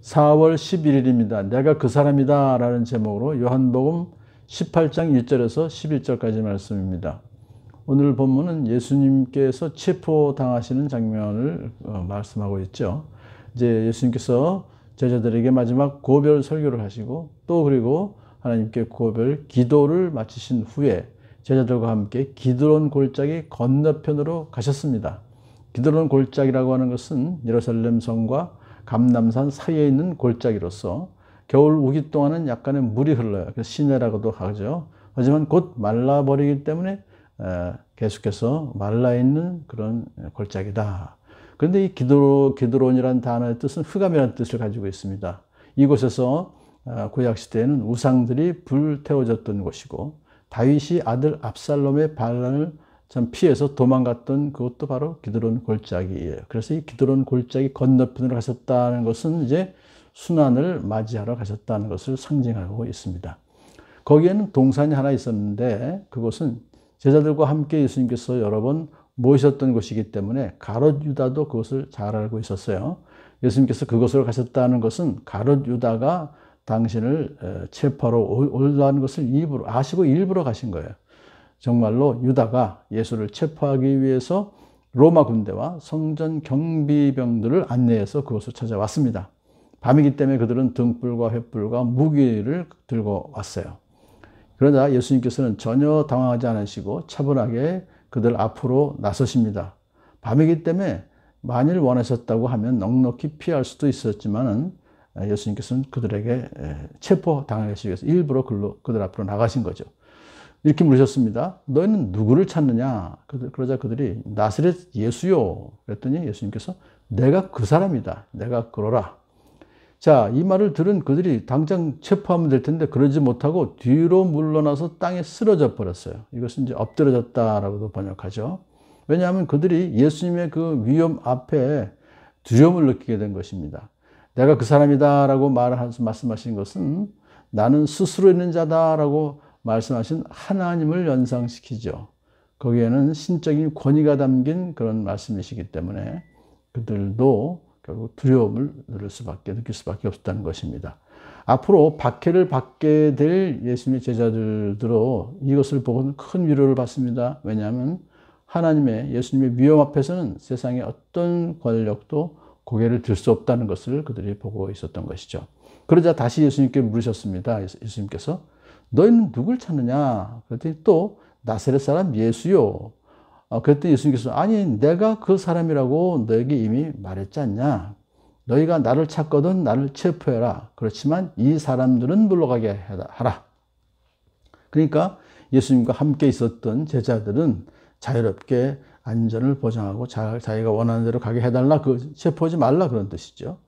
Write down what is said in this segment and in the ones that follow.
4월 11일입니다. 내가 그 사람이다 라는 제목으로 요한복음 18장 1절에서 11절까지 말씀입니다. 오늘 본문은 예수님께서 체포당하시는 장면을 말씀하고 있죠. 이제 예수님께서 제자들에게 마지막 고별 설교를 하시고 또 그리고 하나님께 고별 기도를 마치신 후에 제자들과 함께 기드론 골짜기 건너편으로 가셨습니다. 기드론 골짜기라고 하는 것은 예루살렘 성과 감람산 사이에 있는 골짜기로서 겨울 우기 동안은 약간의 물이 흘러요. 그래서 시내라고도 하죠. 하지만 곧 말라버리기 때문에 계속해서 말라있는 그런 골짜기다. 그런데 이 기드론이라는 단어의 뜻은 흑암이라는 뜻을 가지고 있습니다. 이곳에서 구약시대에는 우상들이 불태워졌던 곳이고 다윗이 아들 압살롬의 반란을 참 피해서 도망갔던 그것도 바로 기드론 골짜기예요. 그래서 이 기드론 골짜기 건너편으로 가셨다는 것은 이제 순환을 맞이하러 가셨다는 것을 상징하고 있습니다. 거기에는 동산이 하나 있었는데 그곳은 제자들과 함께 예수님께서 여러 번 모이셨던 곳이기 때문에 가롯 유다도 그것을 잘 알고 있었어요. 예수님께서 그곳으로 가셨다는 것은 가롯 유다가 당신을 체포하러 올라는 것을 일부러 아시고 일부러 가신 거예요. 정말로 유다가 예수를 체포하기 위해서 로마 군대와 성전 경비병들을 안내해서 그곳을 찾아왔습니다. 밤이기 때문에 그들은 등불과 횃불과 무기를 들고 왔어요. 그러자 예수님께서는 전혀 당황하지 않으시고 차분하게 그들 앞으로 나서십니다. 밤이기 때문에 만일 원하셨다고 하면 넉넉히 피할 수도 있었지만은 예수님께서는 그들에게 체포당하기 위해서 일부러 그들 앞으로 나가신 거죠. 이렇게 물으셨습니다. 너희는 누구를 찾느냐? 그러자 그들이 나사렛 예수요. 그랬더니 예수님께서 내가 그 사람이다. 내가 그러라. 자, 이 말을 들은 그들이 당장 체포하면 될 텐데 그러지 못하고 뒤로 물러나서 땅에 쓰러져 버렸어요. 이것은 이제 엎드려졌다라고도 번역하죠. 왜냐하면 그들이 예수님의 그 위험 앞에 두려움을 느끼게 된 것입니다. 내가 그 사람이다라고 말씀하신 것은 나는 스스로 있는 자다라고 말씀하신 하나님을 연상시키죠. 거기에는 신적인 권위가 담긴 그런 말씀이시기 때문에 그들도 결국 두려움을 느낄 수밖에 없었다는 것입니다. 앞으로 박해를 받게 될 예수님의 제자들도 이것을 보고 큰 위로를 받습니다. 왜냐하면 하나님의 예수님의 위험 앞에서는 세상의 어떤 권력도 고개를 들 수 없다는 것을 그들이 보고 있었던 것이죠. 그러자 다시 예수님께 물으셨습니다. 예수님께서 너희는 누굴 찾느냐? 그랬더니 또 나사렛 사람 예수요. 그랬더니 예수님께서 아니 내가 그 사람이라고 너에게 이미 말했지 않냐? 너희가 나를 찾거든 나를 체포해라. 그렇지만 이 사람들은 물러가게 하라. 그러니까 예수님과 함께 있었던 제자들은 자유롭게 안전을 보장하고 자기가 원하는 대로 가게 해달라. 체포하지 말라 그런 뜻이죠.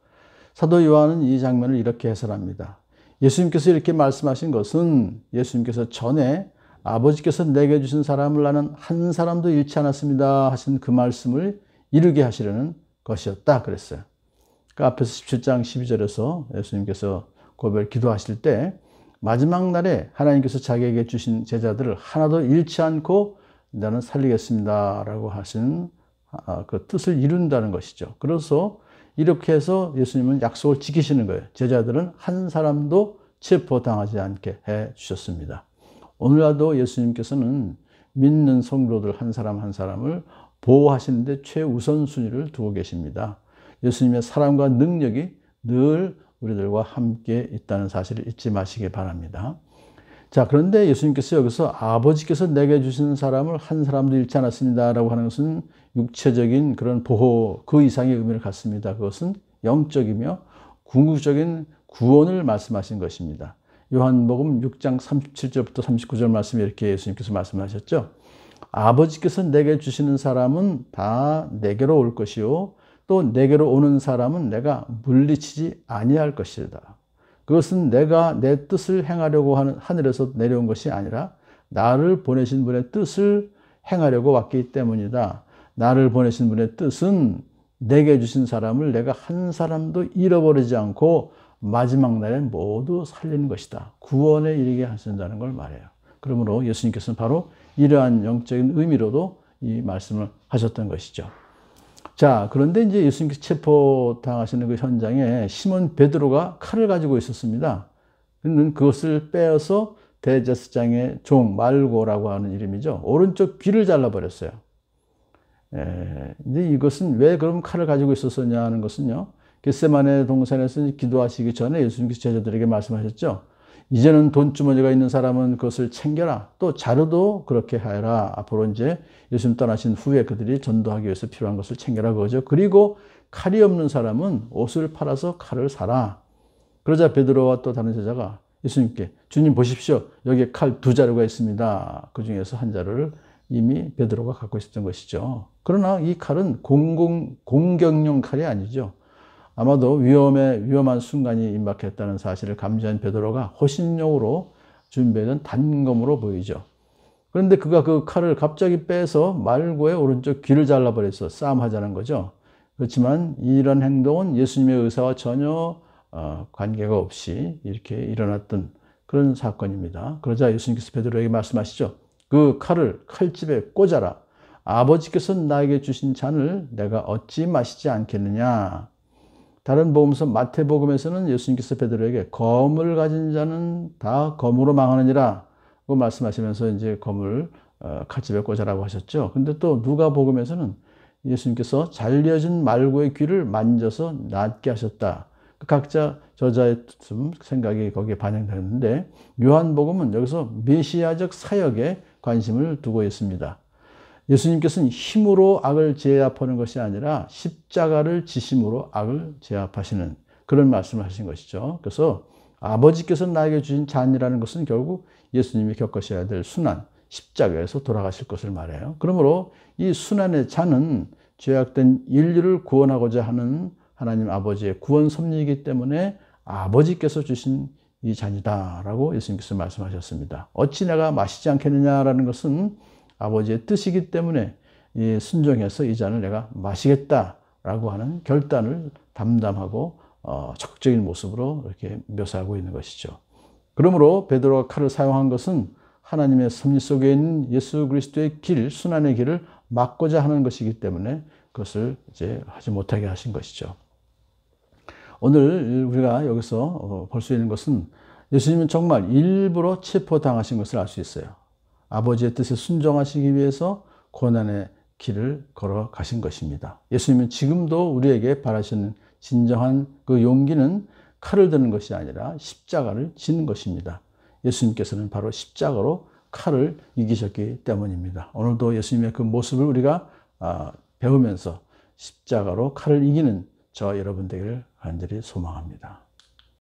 사도 요한은 이 장면을 이렇게 해설합니다. 예수님께서 이렇게 말씀하신 것은 예수님께서 전에 아버지께서 내게 주신 사람을 나는 한 사람도 잃지 않았습니다 하신 그 말씀을 이루게 하시려는 것이었다 그랬어요. 그 앞에서 17장 12절에서 예수님께서 고별 기도하실 때 마지막 날에 하나님께서 자기에게 주신 제자들을 하나도 잃지 않고 나는 살리겠습니다 라고 하신 그 뜻을 이룬다는 것이죠. 그래서 이렇게 해서 예수님은 약속을 지키시는 거예요. 제자들은 한 사람도 체포당하지 않게 해 주셨습니다. 오늘날도 예수님께서는 믿는 성도들 한 사람 한 사람을 보호하시는데 최우선순위를 두고 계십니다. 예수님의 사랑과 능력이 늘 우리들과 함께 있다는 사실을 잊지 마시기 바랍니다. 자, 그런데 예수님께서 여기서 아버지께서 내게 주신 사람을 한 사람도 잃지 않았습니다 라고 하는 것은 육체적인 그런 보호 그 이상의 의미를 갖습니다. 그것은 영적이며 궁극적인 구원을 말씀하신 것입니다. 요한복음 6장 37절부터 39절 말씀에 이렇게 예수님께서 말씀하셨죠. 아버지께서 내게 주시는 사람은 다 내게로 올 것이요 또 내게로 오는 사람은 내가 물리치지 아니할 것이다. 그것은 내가 내 뜻을 행하려고 하는 하늘에서 내려온 것이 아니라 나를 보내신 분의 뜻을 행하려고 왔기 때문이다. 나를 보내신 분의 뜻은 내게 주신 사람을 내가 한 사람도 잃어버리지 않고 마지막 날에 모두 살리는 것이다. 구원에 이르게 하신다는 걸 말해요. 그러므로 예수님께서는 바로 이러한 영적인 의미로도 이 말씀을 하셨던 것이죠. 자, 그런데 이제 예수님께서 체포당하시는 그 현장에 시몬 베드로가 칼을 가지고 있었습니다. 그는 그것을 빼어서 대제사장의 종 말고라고 하는 이름이죠. 오른쪽 귀를 잘라버렸어요. 근데 이것은 왜 그럼 칼을 가지고 있었느냐 하는 것은요. 겟세마네 동산에서 기도하시기 전에 예수님께서 제자들에게 말씀하셨죠. 이제는 돈주머니가 있는 사람은 그것을 챙겨라. 또 자루도 그렇게 하여라. 앞으로 이제 예수님 떠나신 후에 그들이 전도하기 위해서 필요한 것을 챙겨라 그거죠. 그리고 칼이 없는 사람은 옷을 팔아서 칼을 사라. 그러자 베드로와 또 다른 제자가 예수님께 주님 보십시오. 여기에 칼 2자루가 있습니다. 그 중에서 한 자루를 이미 베드로가 갖고 있었던 것이죠. 그러나 이 칼은 공격용 칼이 아니죠. 아마도 위험한 순간이 임박했다는 사실을 감지한 베드로가 호신용으로 준비했던 단검으로 보이죠. 그런데 그가 그 칼을 갑자기 빼서 말고의 오른쪽 귀를 잘라버려서 싸움하자는 거죠. 그렇지만 이런 행동은 예수님의 의사와 전혀 관계가 없이 이렇게 일어났던 그런 사건입니다. 그러자 예수님께서 베드로에게 말씀하시죠. 그 칼을 칼집에 꽂아라. 아버지께서 나에게 주신 잔을 내가 어찌 마시지 않겠느냐. 다른 복음서 마태복음에서는 예수님께서 베드로에게 검을 가진 자는 다 검으로 망하느니라 고 말씀하시면서 이제 검을 칼집에 꽂아라고 하셨죠. 근데 또 누가복음에서는 예수님께서 잘려진 말고의 귀를 만져서 낫게 하셨다. 각자 저자의 생각이 거기에 반영되는데 요한복음은 여기서 메시아적 사역에 관심을 두고 있습니다. 예수님께서는 힘으로 악을 제압하는 것이 아니라 십자가를 지심으로 악을 제압하시는 그런 말씀을 하신 것이죠. 그래서 아버지께서 나에게 주신 잔이라는 것은 결국 예수님이 겪으셔야 될 순환, 십자가에서 돌아가실 것을 말해요. 그러므로 이 순환의 잔은 죄악된 인류를 구원하고자 하는 하나님 아버지의 구원 섭리이기 때문에 아버지께서 주신 이 잔이다라고 예수님께서 말씀하셨습니다. 어찌 내가 마시지 않겠느냐라는 것은 아버지의 뜻이기 때문에 순종해서 이 잔을 내가 마시겠다라고 하는 결단을 담담하고 적극적인 모습으로 이렇게 묘사하고 있는 것이죠. 그러므로 베드로가 칼을 사용한 것은 하나님의 섭리 속에 있는 예수 그리스도의 길, 순환의 길을 막고자 하는 것이기 때문에 그것을 이제 하지 못하게 하신 것이죠. 오늘 우리가 여기서 볼 수 있는 것은 예수님은 정말 일부러 체포당하신 것을 알 수 있어요. 아버지의 뜻에 순종하시기 위해서 고난의 길을 걸어가신 것입니다. 예수님은 지금도 우리에게 바라시는 진정한 그 용기는 칼을 드는 것이 아니라 십자가를 지는 것입니다. 예수님께서는 바로 십자가로 칼을 이기셨기 때문입니다. 오늘도 예수님의 그 모습을 우리가 배우면서 십자가로 칼을 이기는 저 여러분 되기를 간절히 소망합니다.